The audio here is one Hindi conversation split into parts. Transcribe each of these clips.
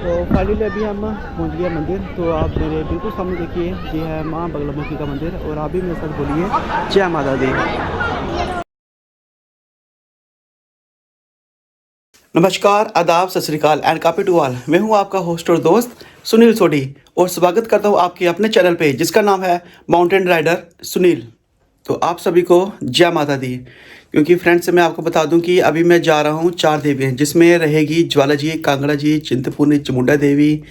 तो फाइनली अभी हम पहुंच गए मंदिर। तो आप मेरे बिल्कुल सामने देखिए, ये है माँ बगलामुखी का मंदिर। और आप भी मेरे साथ बोलिए जय माता दी। नमस्कार, आदाब, सत श्री अकाल एंड कॉपी टू ऑल। मैं हूं आपका होस्ट और दोस्त सुनील सोडी और स्वागत करता हूं आपके अपने चैनल पे जिसका नाम है माउंटेन राइडर सुनील। तो आप सभी को जय माता दी। क्योंकि फ्रेंड्स मैं आपको बता दूं कि अभी मैं जा रहा हूं 4 देवियाँ, जिसमें रहेगी ज्वाला जी, कांगड़ा जी, चिंतपूर्णी, चामुंडा देवी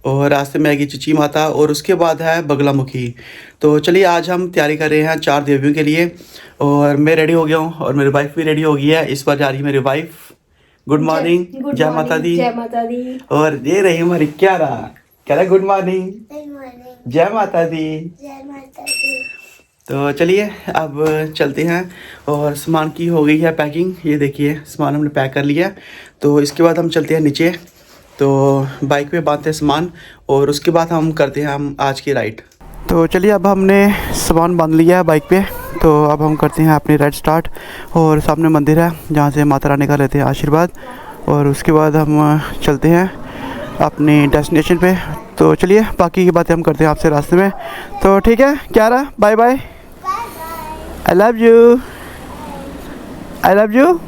और रास्ते में आएगी चिची माता और उसके बाद है बगलामुखी। तो चलिए आज हम तैयारी कर रहे हैं 4 देवियों के लिए। और मैं रेडी हो गया हूँ और मेरी वाइफ भी रेडी हो गई है। इस बार जा रही है मेरी वाइफ। गुड मॉर्निंग, जय माता दी। जय माता दी। और ये रही हमारी क्यारा। क्यारा गुड मॉर्निंग, जय माता दी। जय माता दी। तो चलिए अब चलते हैं। और सामान की हो गई है पैकिंग, ये देखिए सामान हमने पैक कर लिया। तो इसके बाद हम चलते हैं नीचे, तो बाइक पे बांधते हैं सामान और उसके बाद हम करते हैं हम आज की राइड। तो चलिए अब हमने सामान बांध लिया है बाइक पे। तो अब हम करते हैं अपनी राइड स्टार्ट। और सामने मंदिर है जहाँ से माता रानी का लेते हैं आशीर्वाद और उसके बाद हम चलते हैं अपनी डेस्टिनेशन पे। तो चलिए बाकी की बातें हम करते हैं आपसे रास्ते में। तो ठीक है Kiara, bye bye. I love you, I love you.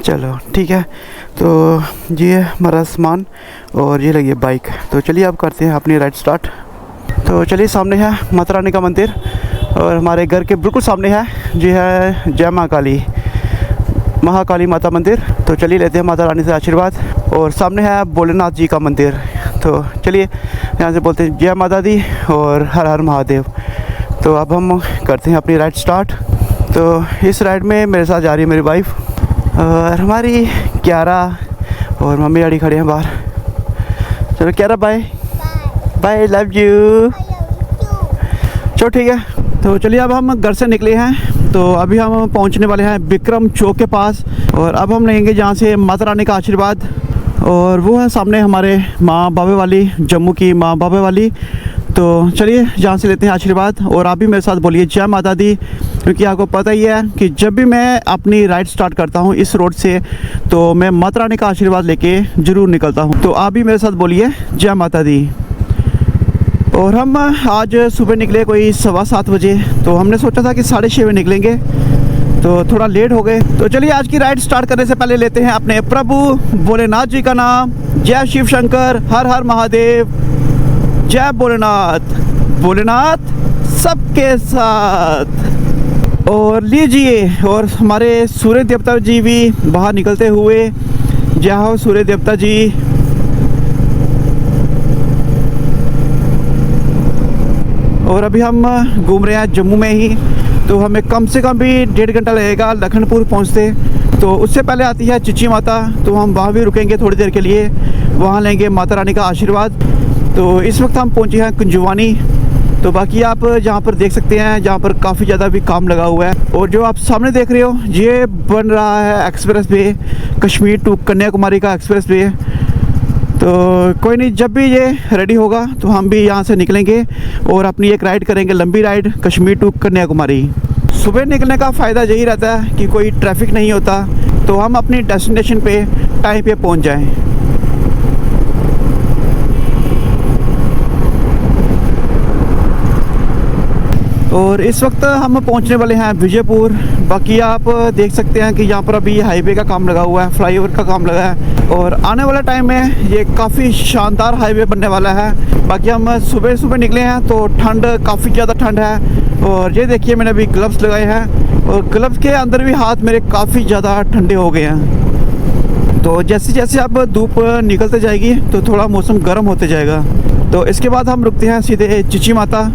चलो ठीक है। तो ये हमारा सामान और ये लगी बाइक। तो चलिए अब करते हैं अपनी राइड स्टार्ट। तो चलिए सामने है माता रानी का मंदिर और हमारे घर के बिल्कुल सामने है जी है जय महाकाली माता मंदिर। तो चलिए लेते हैं माता रानी से आशीर्वाद। और सामने है भोलेनाथ जी का मंदिर। तो चलिए यहाँ से बोलते हैं जय माता दी और हर हर महादेव। तो अब हम करते हैं अपनी राइड स्टार्ट। तो इस राइड में मेरे साथ जा रही है मेरी वाइफ और हमारी क्यारा और मम्मी डैडी खड़े हैं बाहर। चलो क्यारा बाय बाय, लव यू। चलो ठीक है। तो चलिए अब हम घर से निकले हैं। तो अभी हम पहुंचने वाले हैं विक्रम चौक के पास और अब हम लेंगे जहाँ से माता रानी का आशीर्वाद। और वो है सामने हमारे माँ बाबे वाली, जम्मू की माँ बाबे वाली। तो चलिए जहाँ से लेते हैं आशीर्वाद। और आप भी मेरे साथ बोलिए जय माता दी। क्योंकि आपको पता ही है कि जब भी मैं अपनी राइड स्टार्ट करता हूँ इस रोड से तो मैं माता रानी का आशीर्वाद लेके ज़रूर निकलता हूँ। तो आप भी मेरे साथ बोलिए जय माता दी। और हम आज सुबह निकले कोई 7:15 बजे। तो हमने सोचा था कि 6:30 बजे निकलेंगे, तो थोड़ा लेट हो गए। तो चलिए आज की राइड स्टार्ट करने से पहले लेते हैं अपने प्रभु भोलेनाथ जी का नाम। जय शिव शंकर, हर हर महादेव, जय भोलेनाथ। भोलेनाथ सबके साथ। और लीजिए, और हमारे सूर्य देवता जी भी बाहर निकलते हुए। जय हो सूर्य देवता जी। और अभी हम घूम रहे हैं जम्मू में ही। तो हमें कम से कम भी 1.5 घंटा लगेगा लखनपुर पहुंचते। तो उससे पहले आती है चिची माता, तो हम वहाँ भी रुकेंगे थोड़ी देर के लिए, वहाँ लेंगे माता रानी का आशीर्वाद। तो इस वक्त हम पहुँचे हैं कुंजवानी। तो बाकी आप जहाँ पर देख सकते हैं, जहाँ पर काफ़ी ज़्यादा भी काम लगा हुआ है। और जो आप सामने देख रहे हो ये बन रहा है expressway, Kashmir to Kanyakumari का एक्सप्रेस वे। तो कोई नहीं, जब भी ये रेडी होगा तो हम भी यहाँ से निकलेंगे और अपनी एक राइड करेंगे, लंबी राइड कश्मीर टू कन्याकुमारी। सुबह निकलने का फ़ायदा यही रहता है कि कोई ट्रैफिक नहीं होता, तो हम अपनी डेस्टिनेशन पे टाइम पे पहुँच जाएं। और इस वक्त हम पहुंचने वाले हैं विजयपुर। बाकी आप देख सकते हैं कि यहाँ पर अभी हाईवे का काम लगा हुआ है, फ्लाईओवर का काम लगा है और आने वाला टाइम में ये काफ़ी शानदार हाईवे बनने वाला है। बाकी हम सुबह सुबह निकले हैं तो ठंड, काफ़ी ज़्यादा ठंड है। और ये देखिए मैंने अभी ग्लव्स लगाए हैं और ग्लव्स के अंदर भी हाथ मेरे काफ़ी ज़्यादा ठंडे हो गए हैं। तो जैसे जैसे अब धूप निकलते जाएगी तो थोड़ा मौसम गर्म होते जाएगा। तो इसके बाद हम रुकते हैं सीधे चिची माता।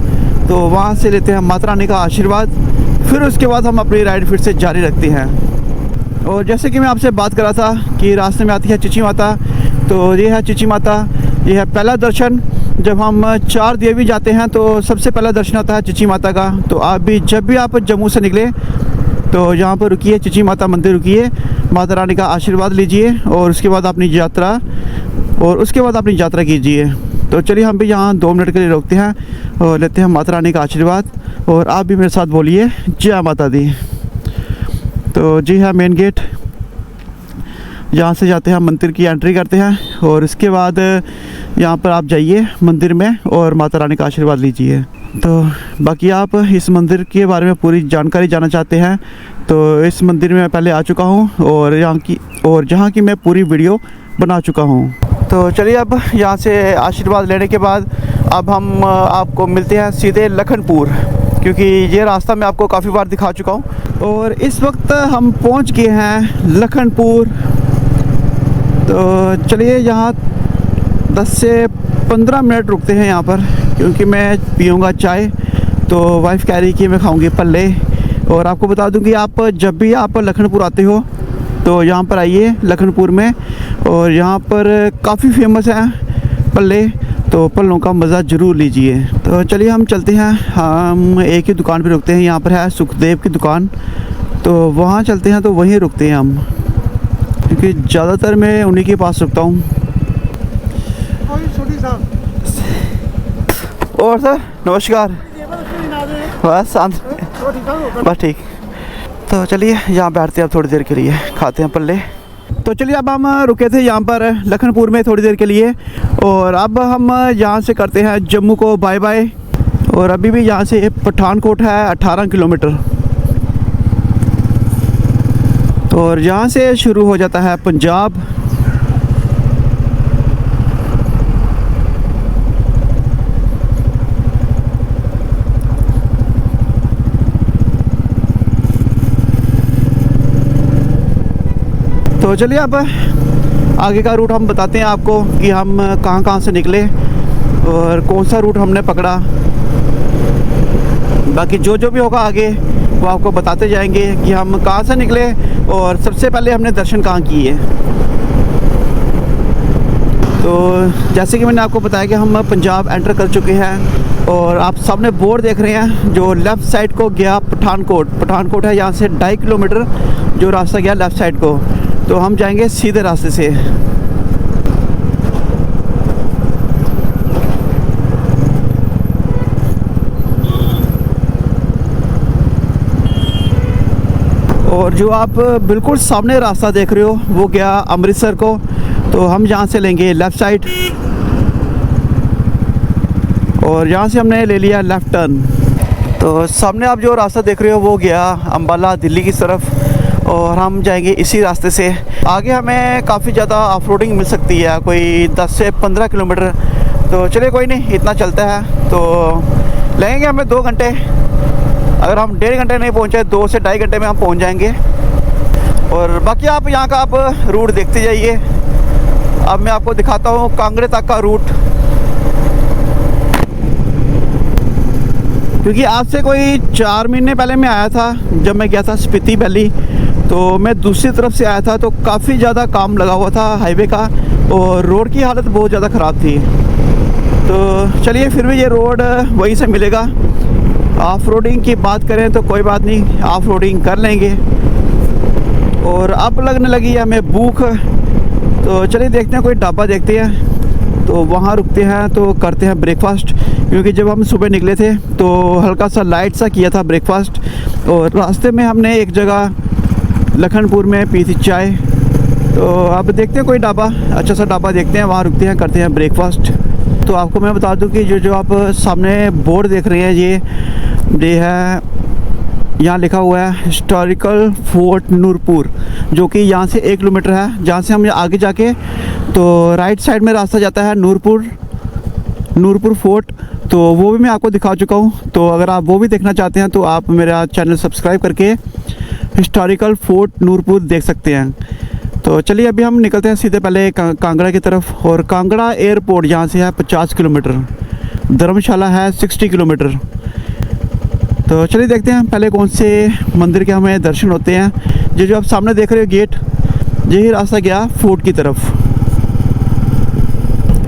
तो वहाँ से लेते हैं माता रानी का आशीर्वाद, फिर उसके बाद हम अपनी राइड फिर से जारी रखते हैं। और जैसे कि मैं आपसे बात कर रहा था कि रास्ते में आती है चिची माता। तो ये है चिची माता, ये है पहला दर्शन। जब हम 4 देवी जाते हैं तो सबसे पहला दर्शन होता है चिची माता का। तो आप भी जब भी आप जम्मू से निकले तो यहाँ पर रुकिए, चिची माता मंदिर रुकिए, माता रानी का आशीर्वाद लीजिए और उसके बाद अपनी यात्रा कीजिए। तो चलिए हम भी यहाँ 2 मिनट के लिए रोकते हैं और लेते हैं माता रानी का आशीर्वाद। और आप भी मेरे साथ बोलिए जय माता दी। तो जी है मेन गेट। यहाँ से जाते हैं मंदिर की एंट्री करते हैं और इसके बाद यहाँ पर आप जाइए मंदिर में और माता रानी का आशीर्वाद लीजिए। तो बाकी आप इस मंदिर के बारे में पूरी जानकारी जानना चाहते हैं तो इस मंदिर में मैं पहले आ चुका हूँ और जहाँ की मैं पूरी वीडियो बना चुका हूँ। तो चलिए अब यहाँ से आशीर्वाद लेने के बाद अब हम आपको मिलते हैं सीधे लखनपुर, क्योंकि ये रास्ता मैं आपको काफ़ी बार दिखा चुका हूँ। और इस वक्त हम पहुँच गए हैं लखनपुर। तो चलिए यहाँ 10 से 15 मिनट रुकते हैं यहाँ पर, क्योंकि मैं पीऊँगा चाय। तो वाइफ कह रही कि मैं खाऊँगी पल्ले। और आपको बता दूँ कि आप जब भी आप लखनपुर आते हो तो यहाँ पर आइए लखनपुर में, और यहाँ पर काफ़ी फेमस है पल्ले, तो पल्लों का मज़ा ज़रूर लीजिए। तो चलिए हम चलते हैं, हम एक ही दुकान पे रुकते हैं। यहाँ पर है सुखदेव की दुकान, तो वहाँ चलते हैं, तो वहीं रुकते हैं हम, क्योंकि ज़्यादातर मैं उन्हीं के पास रुकता हूँ। और सर नमस्कार। बस ठीक। तो चलिए यहाँ बैठते हैं अब थोड़ी देर के लिए, खाते हैं पल्ले। तो चलिए अब हम रुके थे यहाँ पर लखनपुर में थोड़ी देर के लिए, और अब हम यहाँ से करते हैं जम्मू को बाय बाय। और अभी भी यहाँ से पठानकोट है 18 किलोमीटर, और यहाँ से शुरू हो जाता है पंजाब। तो चलिए अब आगे का रूट हम बताते हैं आपको कि हम कहाँ से निकले और कौन सा रूट हमने पकड़ा। बाकी जो भी होगा आगे वो आपको बताते जाएंगे कि हम कहाँ से निकले और सबसे पहले हमने दर्शन कहाँ किए। तो जैसे कि मैंने आपको बताया कि हम पंजाब एंटर कर चुके हैं, और आप सामने बोर्ड देख रहे हैं जो लेफ़्ट साइड को गया पठानकोट है। यहाँ से 2.5 किलोमीटर जो रास्ता गया लेफ़्ट साइड को, तो हम जाएंगे सीधे रास्ते से। और जो आप बिल्कुल सामने रास्ता देख रहे हो वो गया अमृतसर को, तो हम यहाँ से लेंगे लेफ़्ट साइड, और यहाँ से हमने ले लिया लेफ़्ट टर्न। तो सामने आप जो रास्ता देख रहे हो वो गया अम्बाला दिल्ली की तरफ, और हम जाएंगे इसी रास्ते से। आगे हमें काफ़ी ज़्यादा ऑफ रोडिंग मिल सकती है, कोई 10 से 15 किलोमीटर। तो चलिए कोई नहीं, इतना चलता है। तो लगेंगे हमें 2 घंटे। अगर हम 1.5 घंटे नहीं पहुँचे, 2 से 2.5 घंटे में हम पहुँच जाएंगे। और बाकी आप यहाँ का आप रूट देखते जाइए। अब मैं आपको दिखाता हूँ कांगड़े तक का रूट, क्योंकि आज से कोई 4 महीने पहले मैं आया था, जब मैं गया था स्पीति वैली। तो मैं दूसरी तरफ से आया था, तो काफ़ी ज़्यादा काम लगा हुआ था हाईवे का, और रोड की हालत बहुत ज़्यादा ख़राब थी। तो चलिए फिर भी ये रोड वहीं से मिलेगा। ऑफ रोडिंग की बात करें तो कोई बात नहीं, ऑफ रोडिंग कर लेंगे। और अब लगने लगी है हमें भूख, तो चलिए देखते हैं कोई ढाबा देखते हैं, तो वहाँ रुकते हैं, तो करते हैं ब्रेकफास्ट। क्योंकि जब हम सुबह निकले थे तो हल्का सा लाइट सा किया था ब्रेकफास्ट, और रास्ते में हमने एक जगह लखनपुर में पी थी चाय। तो अब देखते हैं कोई ढाबा, अच्छा सा ढाबा देखते हैं, वहाँ रुकते हैं, करते हैं ब्रेकफास्ट। तो आपको मैं बता दूं कि जो आप सामने बोर्ड देख रहे हैं ये है, यहाँ लिखा हुआ है हिस्टोरिकल फोर्ट नूरपुर, जो कि यहाँ से 1 किलोमीटर है। जहाँ से हम आगे जाके तो राइट साइड में रास्ता जाता है नूरपुर फोर्ट, तो वो भी मैं आपको दिखा चुका हूँ। तो अगर आप वो भी देखना चाहते हैं तो आप मेरा चैनल सब्सक्राइब करके हिस्टोरिकल फोर्ट नूरपुर देख सकते हैं। तो चलिए अभी हम निकलते हैं सीधे पहले कांगड़ा की तरफ। और कांगड़ा एयरपोर्ट यहाँ से है 50 किलोमीटर, धर्मशाला है 60 किलोमीटर। तो चलिए देखते हैं पहले कौन से मंदिर के हमें दर्शन होते हैं। जो आप सामने देख रहे हो गेट, यही रास्ता गया फोर्ट की तरफ।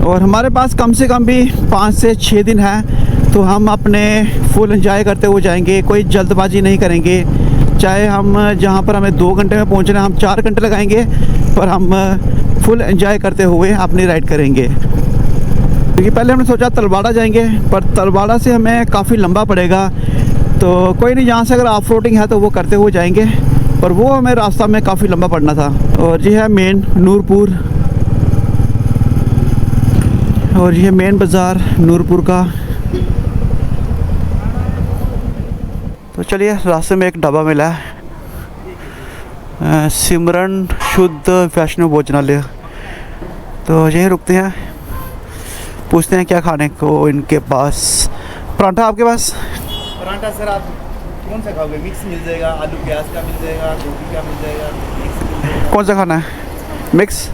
और हमारे पास कम से कम भी 5 से 6 दिन है, तो हम अपने फुल एंजॉय करते हुए जाएंगे, कोई जल्दबाजी नहीं करेंगे। चाहे हम जहाँ पर हमें 2 घंटे में पहुँचना है, हम 4 घंटे लगाएंगे, पर हम फुल एंजॉय करते हुए अपनी राइड करेंगे। क्योंकि पहले हमने सोचा तलवाड़ा जाएंगे, पर तलवाड़ा से हमें काफ़ी लंबा पड़ेगा। तो कोई नहीं, यहाँ से अगर ऑफ रोडिंग है तो वो करते हुए जाएंगे। और वो हमें रास्ता में काफ़ी लंबा पड़ना था। और ये है मेन नूरपुर, और ये मेन बाज़ार नूरपुर का। तो चलिए, रास्ते में एक ढाबा मिला है, सिमरन शुद्ध वैष्णो भोजनालय। तो यहीं रुकते हैं, पूछते हैं क्या खाने को इनके पास। पराठा आपके पास? पराठा सर आप कौन सा खाओगे? मिक्स मिल जाएगा, आलू प्याज का मिल जाएगा, गोभी का मिल जाएगा, मिक्स मिल जाएगा। कौन सा खाना है? मिक्स?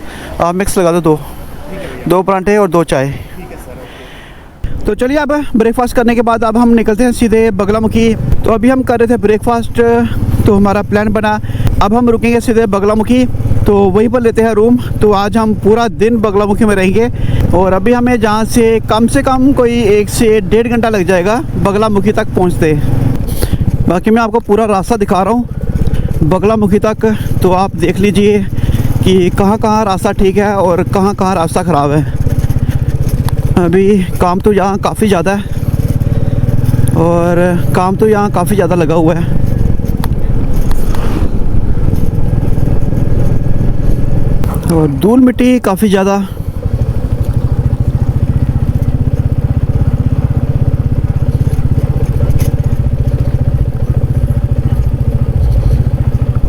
मिक्स लगा दो, दो ठीक है भैया, 2 पराठे और 2 चाय। ठीक है सर, ओके। तो चलिए, अब ब्रेकफास्ट करने के बाद अब हम निकलते हैं सीधे बगलामुखी। तो अभी हम कर रहे थे ब्रेकफास्ट, तो हमारा प्लान बना अब हम रुकेंगे सीधे बगलामुखी, तो वहीं पर लेते हैं रूम। तो आज हम पूरा दिन बगलामुखी में रहेंगे, और अभी हमें जहाँ से कम कोई 1 से 1.5 घंटा लग जाएगा बगलामुखी तक पहुँचते। बाकी मैं आपको पूरा रास्ता दिखा रहा हूँ बगलामुखी तक, तो आप देख लीजिए कि कहाँ कहाँ रास्ता ठीक है और कहाँ कहाँ रास्ता ख़राब है। अभी काम तो यहाँ काफ़ी ज़्यादा है, और काम तो यहाँ काफ़ी ज़्यादा लगा हुआ है। और धूल मिट्टी काफ़ी ज़्यादा।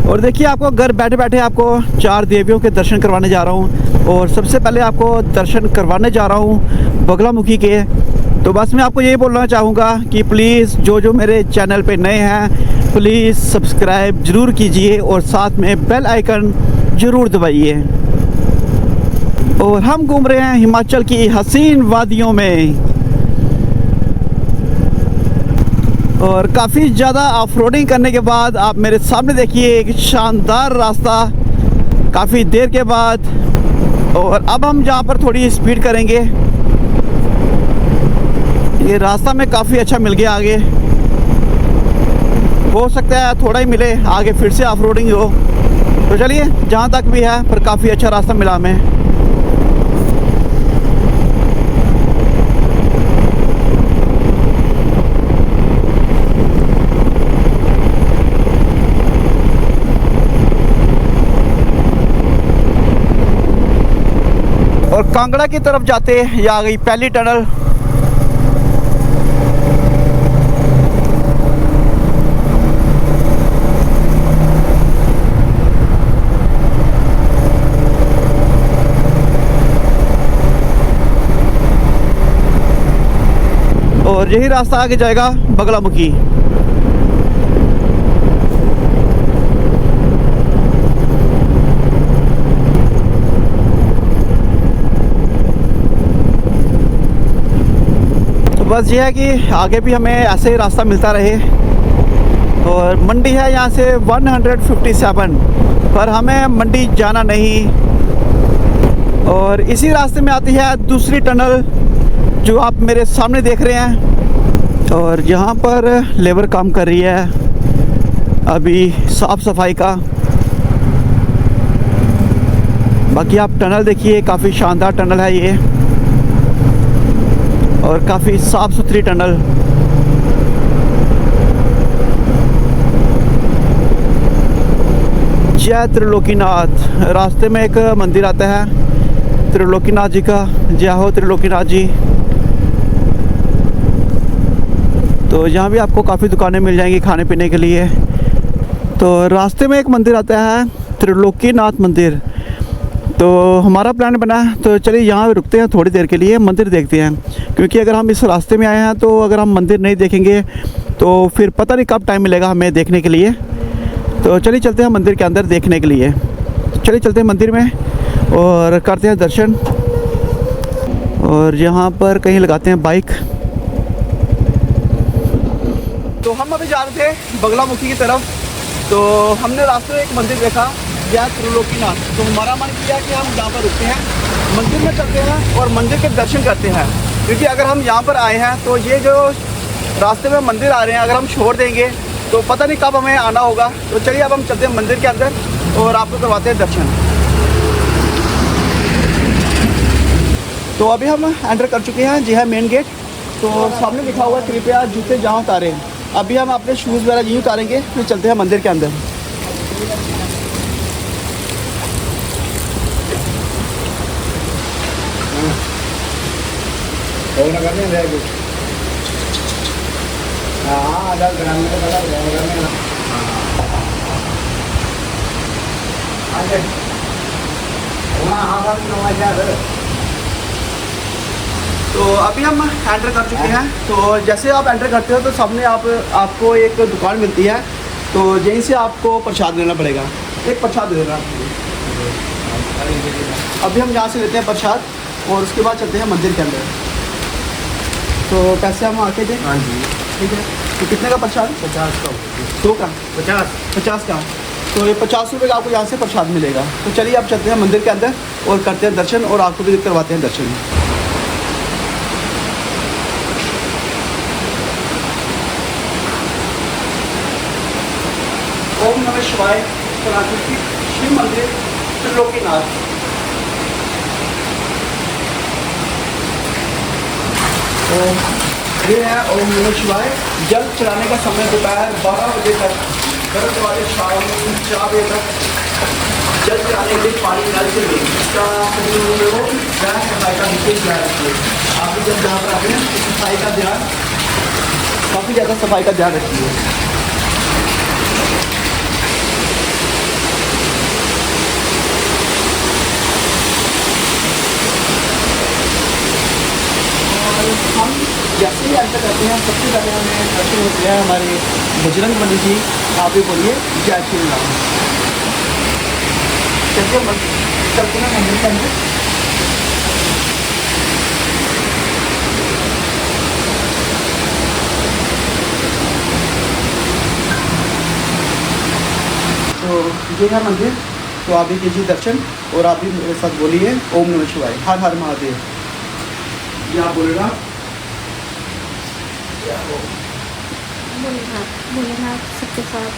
और देखिए, आपको घर बैठे बैठे आपको 4 देवियों के दर्शन करवाने जा रहा हूँ। और सबसे पहले आपको दर्शन करवाने जा रहा हूँ बगलामुखी के। तो बस मैं आपको यही बोलना चाहूँगा कि प्लीज़ जो मेरे चैनल पे नए हैं, प्लीज़ सब्सक्राइब ज़रूर कीजिए और साथ में बेल आइकन ज़रूर दबाइए। और हम घूम रहे हैं हिमाचल की हसीन वादियों में, और काफ़ी ज़्यादा ऑफ रोडिंग करने के बाद आप मेरे सामने देखिए एक शानदार रास्ता काफ़ी देर के बाद। और अब हम जहाँ पर थोड़ी स्पीड करेंगे, ये रास्ता में काफ़ी अच्छा मिल गया। आगे हो सकता है थोड़ा ही मिले, आगे फिर से ऑफ रोडिंग हो। तो चलिए, जहाँ तक भी है पर काफ़ी अच्छा रास्ता मिला हमें। और कांगड़ा की तरफ जाते ये आ गई पहली टनल। और यही रास्ता आगे जाएगा बगलामुखी। बस ये है कि आगे भी हमें ऐसे ही रास्ता मिलता रहे। और मंडी है यहाँ से 157, पर हमें मंडी जाना नहीं। और इसी रास्ते में आती है दूसरी टनल जो आप मेरे सामने देख रहे हैं, और यहाँ पर लेबर काम कर रही है अभी साफ़ सफाई का। बाकी आप टनल देखिए, काफ़ी शानदार टनल है ये, और काफ़ी साफ़ सुथरी टनल। जय त्रिलोकीनाथ। रास्ते में एक मंदिर आता है त्रिलोकीनाथ जी का। जय हो त्रिलोकीनाथ जी। तो यहाँ भी आपको काफ़ी दुकानें मिल जाएंगी खाने पीने के लिए। तो रास्ते में एक मंदिर आता है त्रिलोकीनाथ मंदिर। तो हमारा प्लान बना, तो चलिए यहाँ रुकते हैं थोड़ी देर के लिए, मंदिर देखते हैं। क्योंकि अगर हम इस रास्ते में आए हैं तो अगर हम मंदिर नहीं देखेंगे तो फिर पता नहीं कब टाइम मिलेगा हमें देखने के लिए। तो चलिए चलते हैं मंदिर के अंदर देखने के लिए। चलिए चलते हैं मंदिर में और करते हैं दर्शन। और यहाँ पर कहीं लगाते हैं बाइक। तो हम अभी जा रहे थे बगलामुखी की तरफ, तो हमने रास्ते में एक मंदिर देखा, जय त्रिलोकीनाथ। तो हमारा मन किया कि हम यहाँ पर रुकते हैं, मंदिर में चलते हैं और मंदिर के दर्शन करते हैं। क्योंकि अगर हम यहाँ पर आए हैं तो ये जो रास्ते में मंदिर आ रहे हैं, अगर हम छोड़ देंगे तो पता नहीं कब हमें आना होगा। तो चलिए अब हम चलते हैं मंदिर के अंदर और आपको करवाते हैं दर्शन। तो अभी हम एंटर कर चुके हैं, जी है मेन गेट। तो सामने लिखा हुआ कृपया जूते जहाँ उतारें। अभी हम अपने शूज़ वगैरह यहीं उतारेंगे, फिर चलते हैं मंदिर के अंदर। और ना करने रह गए। हाँ, आधा ग्राम में तो बड़ा हो जाएगा मेरा। आगे। हाँ, तो अभी हम एंटर कर चुके हैं। तो जैसे आप एंटर करते हो तो सामने आपको एक दुकान मिलती है, तो यहीं से आपको प्रसाद लेना पड़ेगा। एक प्रसाद दे देना। अभी हम यहाँ से लेते हैं प्रसाद और उसके बाद चलते हैं मंदिर के अंदर। तो पैसे हम आके दें? हाँ जी। ठीक है। तो कितने का प्रसाद? 50 का। 100 का? 50 का। तो ये 50 रुपये का आपको यहाँ से प्रसाद मिलेगा। तो चलिए आप चलते हैं मंदिर के अंदर और करते हैं दर्शन और आपको भी करवाते हैं दर्शन। ओम नमः शिवाय। प्राकृतिक शिव मंदिर त्रिलोकीनाथ। तो ये है ओम नमः शिवाय। जल चढ़ाने का समय दोपहर 12 बजे तक, गर्म वाले शाम 4 बजे तक जल चढ़ाने के लिए पानी नल से लें। इसका गैस सफाई का विशेष ध्यान रखिए। आप जब जहाँ पर आते हैं सफाई का ध्यान, काफ़ी ज़्यादा सफाई का ध्यान रखिए। हम जैसे ही एंटर करते हैं सबसे पहले हमें दर्शन होते हैं हमारे बजरंग बली जी। आप भी बोलिए जय श्री राम। चलते हैं मंदिर के अंदर। तो ये है मंदिर। तो आप भी कीजिए दर्शन और आप भी मेरे साथ बोलिए ओम नमः शिवाय। हर हर महादेव। ये आप बोलेगा भोलेनाथ सबके साथ।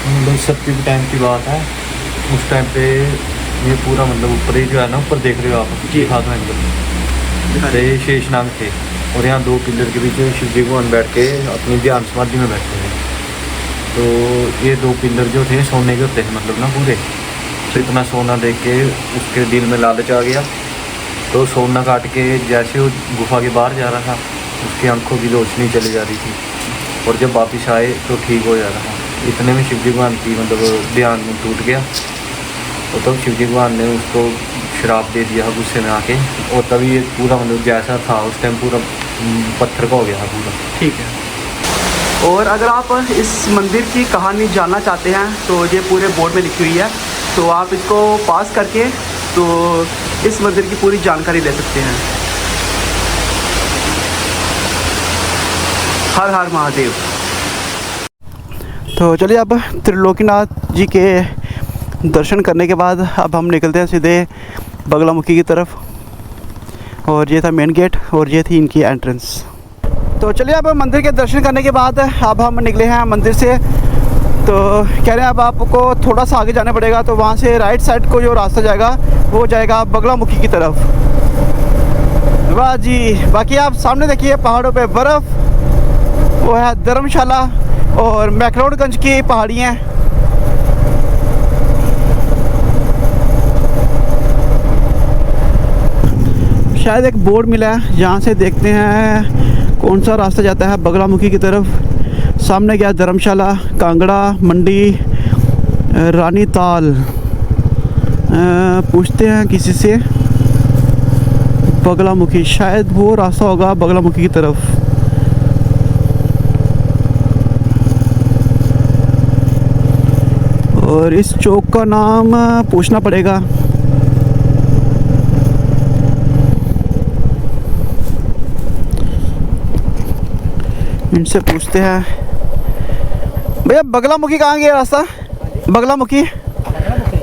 मतलब सबके भी टाइम की बात है। उस टाइम पे ये पूरा मतलब ऊपर ही जो है ना, ऊपर देख रहे हो आप जी, हाथ में मतलब ये शेषनाग थे और यहाँ 2 पिलर के बीच में शिव जी भगवान बैठ के अपनी ध्यान समाधि में बैठे थे। तो ये 2 पिलर जो थे सोने के होते हैं मतलब ना पूरे। तो इतना सोना देख के उसके दिल में लालच आ गया। तो सोना काट के जैसे वो गुफा के बाहर जा रहा था, उसकी आंखों की रोशनी चली जा रही थी और जब वापस आए तो ठीक हो जा रहा। इतने में शिव जी भगवान की मतलब ध्यान टूट गया। तो तब शिव जी भगवान ने उसको श्राप दे दिया गुस्से में आके, और तभी ये पूरा मतलब जैसा था उस टाइम पूरा पत्थर का हो गया पूरा। ठीक है। और अगर आप इस मंदिर की कहानी जानना चाहते हैं तो ये पूरे बोर्ड में लिखी हुई है, तो आप इसको पास करके तो इस मंदिर की पूरी जानकारी ले सकते हैं। हर हर महादेव। तो चलिए अब त्रिलोकीनाथ जी के दर्शन करने के बाद अब हम निकलते हैं सीधे बगलामुखी की तरफ। और ये था मेन गेट और ये थी इनकी एंट्रेंस। तो चलिए अब मंदिर के दर्शन करने के बाद अब हम निकले हैं मंदिर से। तो कह रहे हैं अब आपको थोड़ा सा आगे जाना पड़ेगा, तो वहाँ से राइट साइड को जो रास्ता जाएगा वो जाएगा बगलामुखी की तरफ। वाह जी। बाकी आप सामने देखिए पहाड़ों पे बर्फ़, वो है धर्मशाला और मैक्लोडगंज की पहाड़ियाँ। शायद एक बोर्ड मिला है, जहाँ से देखते हैं कौन सा रास्ता जाता है बगलामुखी की तरफ। सामने गया धर्मशाला, कांगड़ा, मंडी, रानी ताल। पूछते हैं किसी से। बगलामुखी शायद वो रास्ता होगा बगलामुखी की तरफ। और इस चौक का नाम पूछना पड़ेगा। इनसे पूछते हैं। भैया बगलामुखी कहाँ गया रास्ता? बगलामुखी?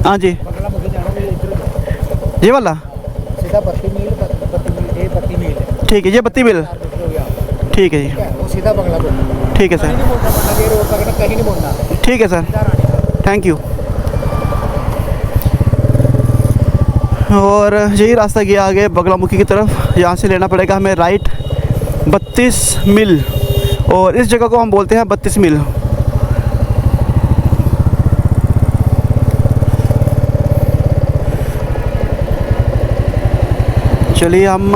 हाँ जी, ये वाला। सीधा बत्ती मील ये बत्ती मील है। ठीक है, ये बत्ती मिल, ठीक है जी, ठीक है, वो सीधा बंगला बोलना। ठीक है कहीं सर, नहीं बोलना, बंगला ये रोड पकड़ना, कहीं नहीं बोलना। ठीक है सर, सीधा रानीताल। Thank you. और यही रास्ता गया आगे बगलामुखी की तरफ। यहाँ से लेना पड़ेगा हमें राइट 32 मील, और इस जगह को हम बोलते हैं 32 मील। चलिए, हम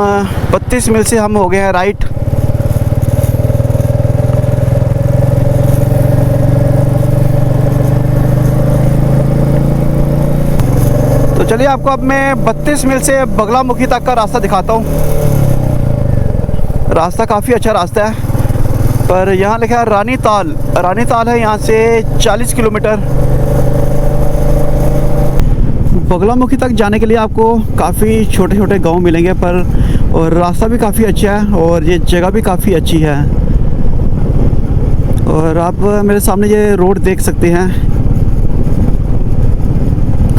32 मील से हम हो गए हैं राइट। तो चलिए, आपको अब मैं 32 मील से बगलामुखी तक का रास्ता दिखाता हूँ। रास्ता काफ़ी अच्छा रास्ता है, पर यहाँ लिखा है रानीताल। रानीताल है यहाँ से 40 किलोमीटर। बगलामुखी तक जाने के लिए आपको काफ़ी छोटे छोटे गांव मिलेंगे, पर और रास्ता भी काफ़ी अच्छा है और ये जगह भी काफ़ी अच्छी है। और आप मेरे सामने ये रोड देख सकते हैं,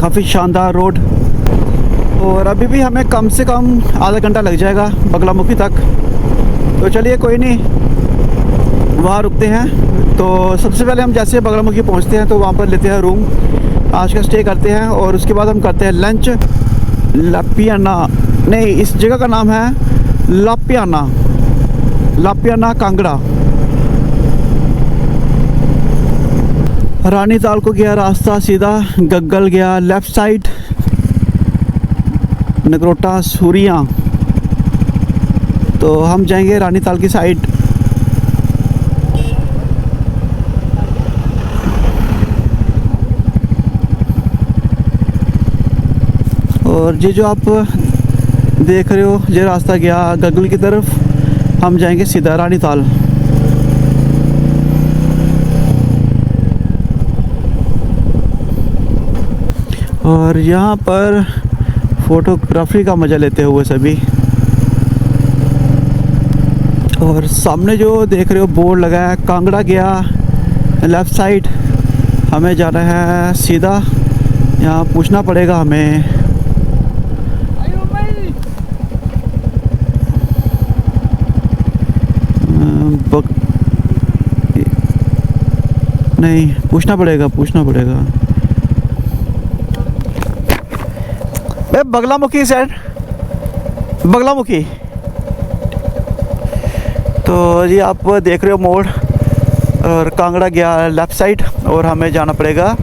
काफ़ी शानदार रोड। और अभी भी हमें कम से कम आधा घंटा लग जाएगा बगलामुखी तक। तो चलिए, कोई नहीं, वहाँ रुकते हैं। तो सबसे पहले हम जैसे बगलामुखी पहुँचते हैं तो वहाँ पर लेते हैं रूम, आज का स्टे करते हैं, और उसके बाद हम करते हैं लंच। लापियाना, नहीं, इस जगह का नाम है लापियाना, लापियाना कांगड़ा। रानीताल को गया रास्ता सीधा, गग्गल गया लेफ़्ट साइड, नगरोटा सूरिया। तो हम जाएंगे रानीताल की साइड। और ये जो आप देख रहे हो, ये रास्ता गया गग्गल की तरफ, हम जाएंगे सीधा रानीताल। और यहाँ पर फोटोग्राफी का मज़ा लेते हुए सभी। और सामने जो देख रहे हो बोर्ड लगा है, कांगड़ा गया लेफ़्ट साइड, हमें जाना है सीधा। यहाँ पूछना पड़ेगा हमें, नहीं, पूछना पड़ेगा। बगलामुखी सर, बगलामुखी। तो ये आप देख रहे हो मोड़, और कांगड़ा गया लेफ़्ट साइड, और हमें जाना पड़ेगा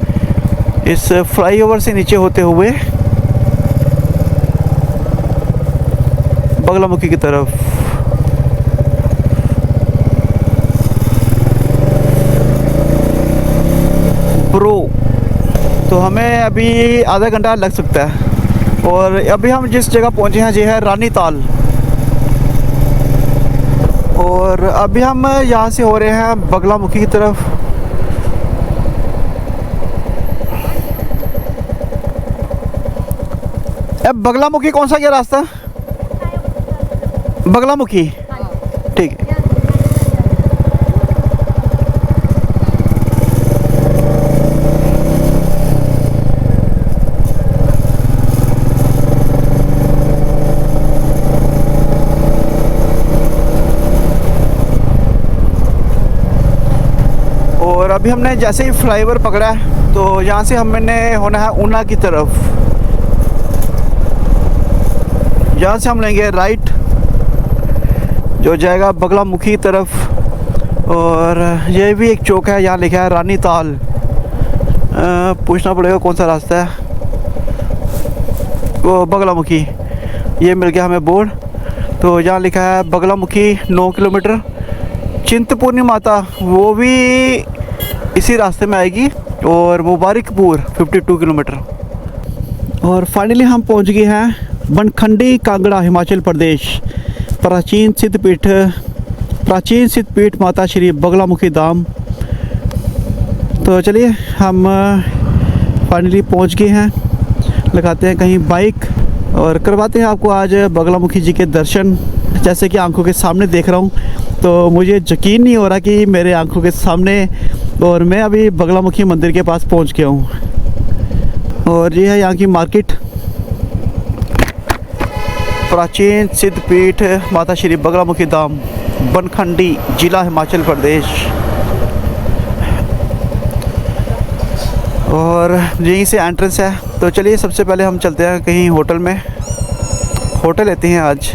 इस फ्लाईओवर से नीचे होते हुए बगलामुखी की तरफ। ब्रो, तो हमें अभी आधा घंटा लग सकता है। और अभी हम जिस जगह पहुंचे हैं ये है रानीताल। और अभी हम यहाँ से हो रहे हैं बगलामुखी की तरफ। अब बगलामुखी कौन सा गया रास्ता? बगलामुखी, ठीक है। और अभी हमने जैसे ही फ्लाईओवर पकड़ा है तो यहाँ से हमने होना है ऊना की तरफ। यहाँ से हम लेंगे राइट जो जाएगा बगलामुखी की तरफ। और ये भी एक चौक है, यहाँ लिखा है रानीताल। पूछना पड़ेगा कौन सा रास्ता है, वो बगलामुखी। ये मिल गया हमें बोर्ड, तो यहाँ लिखा है बगलामुखी 9 किलोमीटर। चिंतपूर्णी माता वो भी इसी रास्ते में आएगी, और मुबारकपुर 52 किलोमीटर। और फाइनली हम पहुंच गए हैं बनखंडी कांगड़ा, हिमाचल प्रदेश। प्राचीन सिद्धपीठ माता श्री बगलामुखी धाम। तो चलिए, हम फाइनली पहुंच गए हैं। लगाते हैं कहीं बाइक और करवाते हैं आपको आज बगलामुखी जी के दर्शन। जैसे कि आंखों के सामने देख रहा हूँ, तो मुझे यकीन नहीं हो रहा कि मेरे आंखों के सामने, और मैं अभी बगलामुखी मंदिर के पास पहुंच गया हूं। और ये है यहाँ की मार्केट। प्राचीन सिद्धपीठ माता श्री बगलामुखी धाम, बनखंडी, जिला हिमाचल प्रदेश। और यहीं से एंट्रेंस है। तो चलिए सबसे पहले हम चलते हैं कहीं होटल में, होटल लेते हैं आज,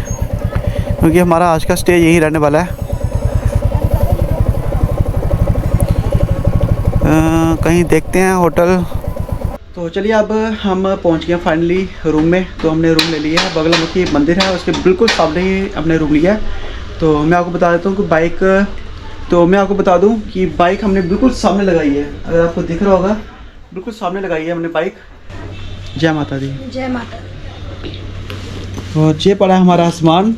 क्योंकि हमारा आज का स्टे यहीं रहने वाला है। कहीं देखते हैं होटल। तो चलिए अब हम पहुंच गए फाइनली रूम में। तो हमने रूम ले लिया है, बगलामुखी मंदिर है उसके बिल्कुल सामने ही हमने रूम लिया है। तो मैं आपको बता देता हूँ कि बाइक हमने बिल्कुल सामने लगाई है। अगर आपको दिख रहा होगा, बिल्कुल सामने लगाई है हमने बाइक। जय माता दी। जय माता दी। और ये पड़ा है हमारा सामान,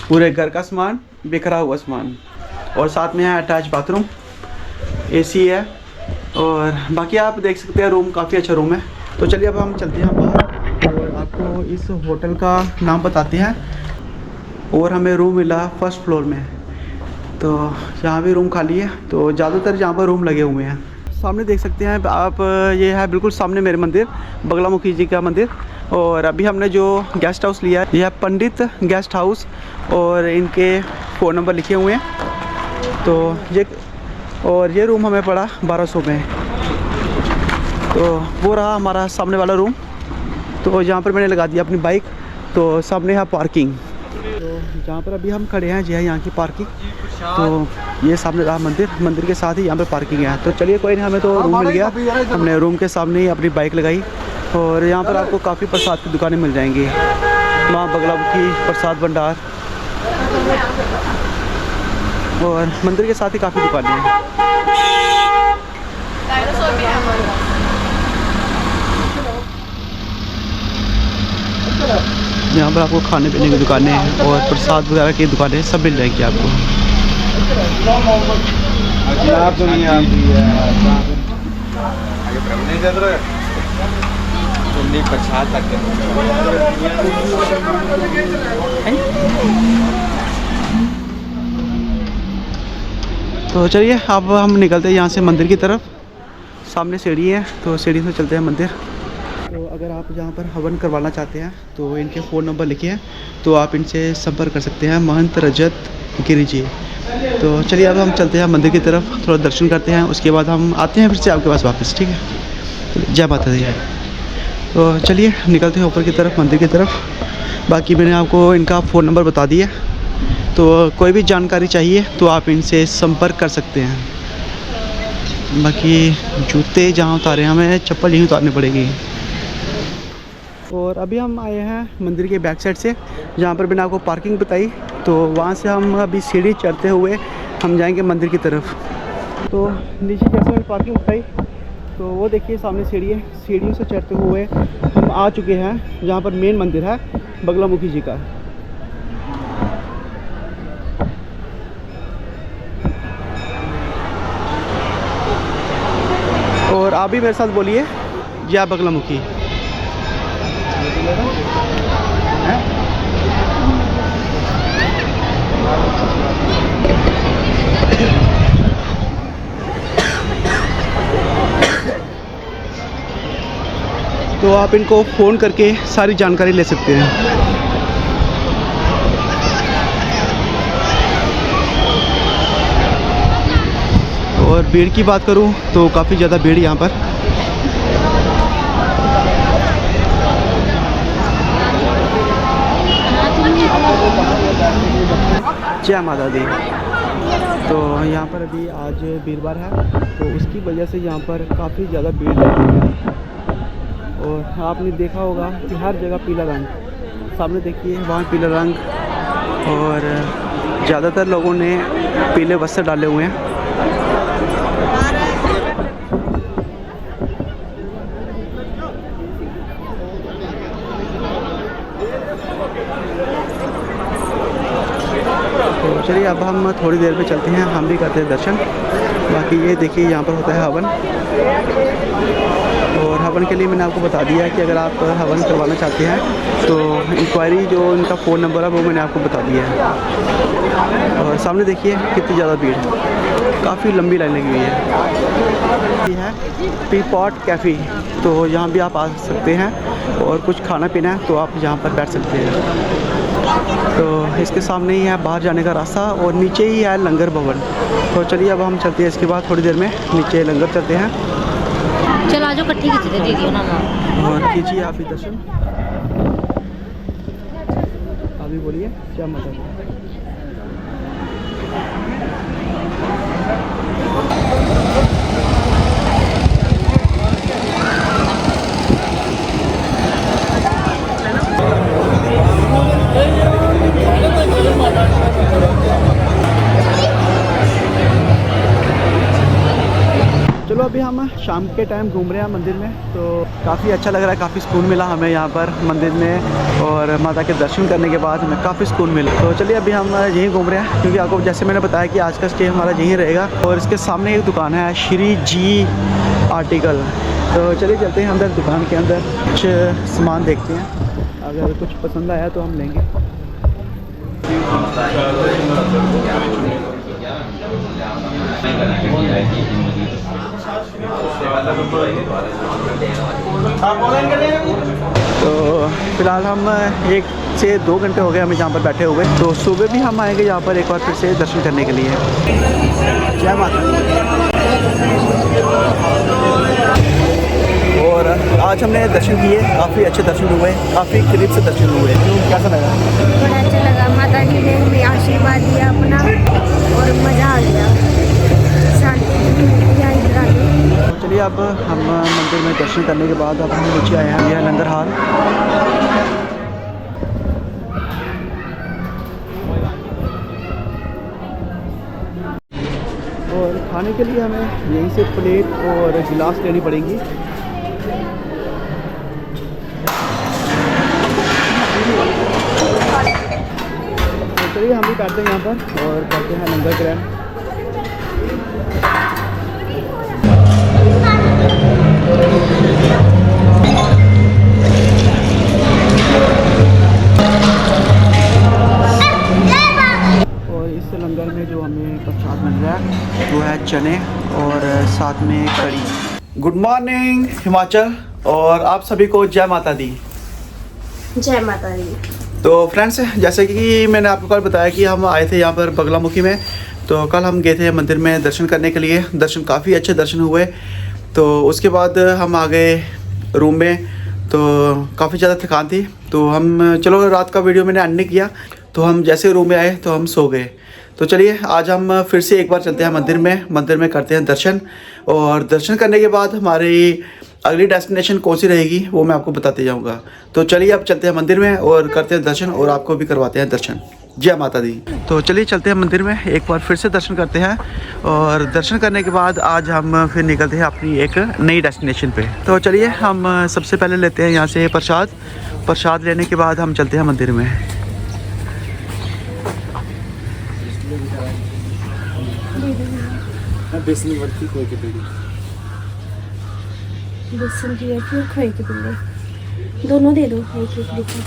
पूरे घर का सामान, बिखरा हुआ सामान। और साथ में है अटैच बाथरूम, एसी है। और बाकी आप देख सकते हैं रूम काफ़ी अच्छा रूम है। तो चलिए अब हम चलते हैं बाहर और आपको इस होटल का नाम बताते हैं। और हमें रूम मिला फर्स्ट फ्लोर में। तो यहाँ भी रूम खाली है। तो ज़्यादातर यहाँ पर रूम लगे हुए हैं। सामने देख सकते हैं आप, ये है बिल्कुल सामने मेरे मंदिर, बगलामुखी जी का मंदिर। और अभी हमने जो गेस्ट हाउस लिया है, यह है पंडित गेस्ट हाउस और इनके फ़ोन नंबर लिखे हुए हैं। तो ये रूम हमें पड़ा 1200 में। तो वो रहा हमारा सामने वाला रूम। तो यहाँ पर मैंने लगा दिया अपनी बाइक। तो सामने है पार्किंग। तो जहाँ पर अभी हम खड़े हैं, जी है यहाँ की पार्किंग। तो ये सामने रहा मंदिर, मंदिर के साथ ही यहाँ पे पार्किंग है। तो चलिए कोई नहीं, हमें तो रूम मिल गया। हमने रूम के सामने ही अपनी बाइक लगाई। और यहाँ पर आपको काफ़ी प्रसाद की दुकानें मिल जाएंगी, माँ बगलामुखी प्रसाद भंडार। और मंदिर के साथ ही काफ़ी दुकानें हैं। यहाँ पर आपको खाने पीने की दुकानें और प्रसाद वगैरह की दुकानें सब मिल जाएंगी आपको। तो चलिए अब हम निकलते हैं यहाँ से मंदिर की तरफ। सामने सीढ़ी है, तो सीढ़ी से चलते हैं मंदिर। तो अगर आप यहाँ पर हवन करवाना चाहते हैं तो इनके फ़ोन नंबर लिखे हैं, तो आप इनसे संपर्क कर सकते हैं, महंत रजत गिरी जी। तो चलिए अब हम चलते हैं मंदिर की तरफ, थोड़ा दर्शन करते हैं, उसके बाद हम आते हैं फिर से आपके पास वापस, ठीक है। जय माता दी। तो चलिए निकलते हैं ऊपर की तरफ, मंदिर की तरफ। बाकी मैंने आपको इनका फ़ोन नंबर बता दिया। तो कोई भी जानकारी चाहिए तो आप इनसे संपर्क कर सकते हैं। बाकी जूते जहाँ उतारे हैं, हमें चप्पल यहीं उतारनी पड़ेगी। और अभी हम आए हैं मंदिर के बैक साइड से, जहाँ पर मैंने आपको पार्किंग बताई। तो वहाँ से हम अभी सीढ़ी चढ़ते हुए हम जाएंगे मंदिर की तरफ। तो नीचे जैसे मैंने पार्किंग बताई, तो वो देखिए सामने सीढ़ी है। सीढ़ियों से चढ़ते हुए हम आ चुके हैं जहाँ पर मेन मंदिर है बगलामुखी जी का। और आप भी मेरे साथ बोलिए, जय बगलामुखी। तो आप इनको फ़ोन करके सारी जानकारी ले सकते हैं। और भीड़ की बात करूं तो काफ़ी ज़्यादा भीड़ यहाँ पर। जय माता दी। तो यहाँ पर अभी आज वीरवार है, तो उसकी वजह से यहाँ पर काफ़ी ज़्यादा भीड़ लगी है। और आपने देखा होगा कि हर जगह पीला रंग, सामने देखिए वहाँ पीला रंग। और ज़्यादातर लोगों ने पीले वस्त्र डाले हुए हैं। तो चलिए अब हम थोड़ी देर में चलते हैं, हम भी करते हैं दर्शन। बाकी ये देखिए यहाँ पर होता है हवन। और हवन के लिए मैंने आपको बता दिया है कि अगर आप हवन करवाना चाहते हैं तो इंक्वायरी जो इनका फ़ोन नंबर है वो मैंने आपको बता दिया है। और सामने देखिए कितनी ज़्यादा भीड़ है। काफ़ी लंबी लाइन लगी हुई है। ये है टी पॉट कैफ़े, तो यहाँ भी आप आ सकते हैं और कुछ खाना पीना है तो आप यहाँ पर बैठ सकते हैं। तो इसके सामने ही है बाहर जाने का रास्ता और नीचे ही है लंगर भवन। तो चलिए अब हम चलते हैं, इसके बाद थोड़ी देर में नीचे लंगर चलते हैं। चल आज इकट्ठी खींचते दीदी ना और कीजिए आप भी दर्शन। अभी बोलिए क्या मतलब। चलो अभी हम शाम के टाइम घूम रहे हैं मंदिर में, तो काफ़ी अच्छा लग रहा है, काफ़ी सुकून मिला हमें यहाँ पर मंदिर में और माता के दर्शन करने के बाद हमें काफ़ी सुकून मिला। तो चलिए अभी हम यहीं घूम रहे हैं, क्योंकि आपको जैसे मैंने बताया कि आज का स्टे हमारा यहीं रहेगा और इसके सामने एक दुकान है श्री जी आर्टिकल। तो चलिए चलते हैं अंदर, दुकान के अंदर कुछ सामान देखते हैं, अगर कुछ पसंद आया तो हम लेंगे। तो फिलहाल हम 1 से 2 घंटे हो गए हमें यहाँ पर बैठे हुए, तो सुबह भी हम आएंगे यहाँ पर एक बार फिर से दर्शन करने के लिए। जय माता दी। और आज हमने दर्शन किए, काफ़ी अच्छे दर्शन हुए, काफ़ी करीब से दर्शन हुए। कैसा लगा? बड़ा अच्छा लगा, माता जी ने हमें आशीर्वाद दिया अपना और मज़ा आ गया, शांति यहाँ इधर आ गई। तो चलिए अब हम मंदिर में दर्शन करने के बाद अब हम नीचे आए हैं, यह लंगर हाल। और खाने के लिए हमें यहीं से प्लेट और गिलास लेनी पड़ेंगी। तो चलिए हम भी बैठते हैं यहाँ पर और करते हैं लंगर ग्रहण। और इस लंगर में जो हमें प्रसाद मिल रहा है वो है चने और साथ में कड़ी। गुड मॉर्निंग हिमाचल, और आप सभी को जय माता दी। जय माता दी। तो फ्रेंड्स, जैसे कि मैंने आपको कल बताया कि हम आए थे यहाँ पर बगलामुखी में, तो कल हम गए थे मंदिर में दर्शन करने के लिए। दर्शन काफ़ी अच्छे दर्शन हुए। तो उसके बाद हम आ गए रूम में, तो काफ़ी ज़्यादा थकान थी, तो हम चलो रात का वीडियो मैंने एंड नहीं किया, तो हम जैसे रूम में आए तो हम सो गए। तो चलिए आज हम फिर से एक बार चलते हैं मंदिर में करते हैं दर्शन, और दर्शन करने के बाद हमारी अगली डेस्टिनेशन कौन सी रहेगी वो मैं आपको बताते जाऊंगा। तो चलिए अब चलते हैं मंदिर में और करते हैं दर्शन और आपको भी करवाते हैं दर्शन। जय माता दी। तो चलिए चलते हैं मंदिर में, एक बार फिर से दर्शन करते हैं, और दर्शन करने के बाद आज हम फिर निकलते हैं अपनी एक नई डेस्टिनेशन पे। तो चलिए हम सबसे पहले लेते हैं यहाँ से प्रसाद लेने के बाद हम चलते हैं मंदिर में। बेसन की है फिर खोए के बिल्ले दोनों दे दो, एक एक देखो।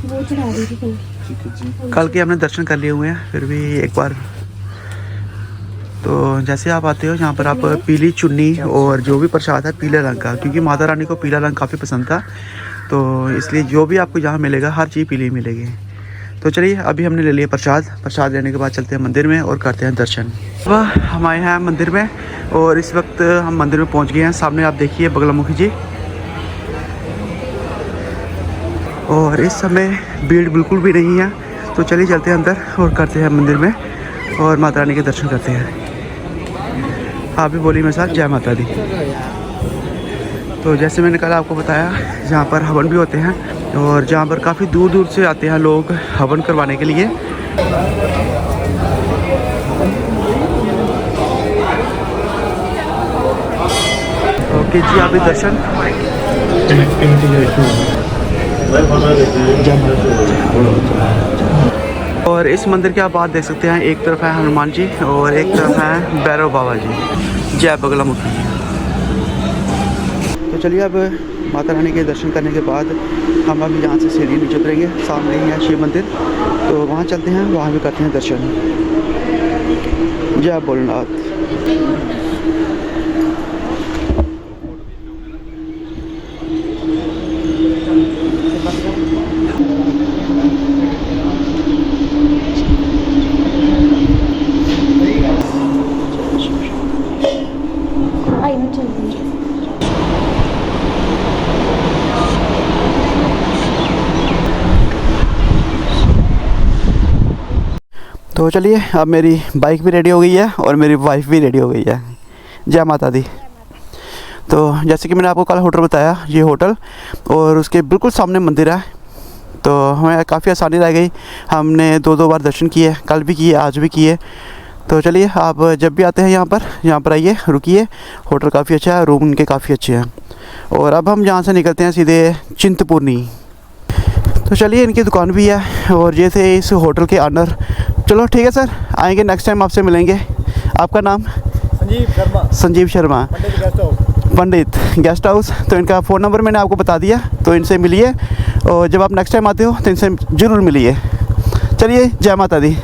वो चढ़ा रही थी कल के हमने दर्शन कर लिए हुए हैं, फिर भी एक बार। तो जैसे आप आते हो यहाँ पर आप पीली चुन्नी और जो भी प्रसाद है पीले रंग का, क्योंकि माता रानी को पीला रंग काफ़ी पसंद था, तो इसलिए जो भी आपको यहाँ मिलेगा हर चीज़ पीली मिलेगी। तो चलिए अभी हमने ले लिया प्रसाद लेने के बाद चलते हैं मंदिर में और करते हैं दर्शन। अब हम आए हैं मंदिर में और इस वक्त हम मंदिर में पहुंच गए हैं। सामने आप देखिए बगलामुखी जी, और इस समय भीड़ बिल्कुल भी नहीं है। तो चलिए चलते हैं अंदर और करते हैं मंदिर में और माता रानी के दर्शन करते हैं। आप भी बोलिए मेरे साथ, जय माता दी। तो जैसे मैंने कल आपको बताया, यहाँ पर हवन भी होते हैं और जहाँ पर काफ़ी दूर दूर से आते हैं लोग हवन करवाने के लिए। ओके जी, आप भी दर्शन। और इस मंदिर की आप बात देख सकते हैं, एक तरफ है हनुमान जी और एक तरफ है भैरव बाबा जी। जय बगलामुखी। तो चलिए अब माता रानी के दर्शन करने के बाद हम अभी यहाँ से सीढ़ी नीचे उतरेंगे। सामने ही है शिव मंदिर, तो वहाँ चलते हैं, वहाँ भी करते हैं दर्शन। जय भोलेनाथ। तो चलिए, अब मेरी बाइक भी रेडी हो गई है और मेरी वाइफ भी रेडी हो गई है। जय माता दी। तो जैसे कि मैंने आपको कल होटल बताया, ये होटल और उसके बिल्कुल सामने मंदिर है। तो हमें काफ़ी आसानी रह गई, हमने 2 बार दर्शन किए, कल भी किए, आज भी किए। तो चलिए, आप जब भी आते हैं यहाँ पर आइए, रुकिए। होटल काफ़ी अच्छा है, रूम उनके काफ़ी अच्छे हैं। और अब हम यहाँ से निकलते हैं सीधे चिंतपूर्णी। तो चलिए, इनकी दुकान भी है और ये थे इस होटल के ऑनर। चलो ठीक है सर, आएंगे नेक्स्ट टाइम आपसे मिलेंगे। आपका नाम? संजीव शर्मा। संजीव शर्मा, पंडित गेस्ट हाउस। तो इनका फ़ोन नंबर मैंने आपको बता दिया, तो इनसे मिलिए और जब आप नेक्स्ट टाइम आते हो तो इनसे ज़रूर मिलिए। चलिए, जय माता दी।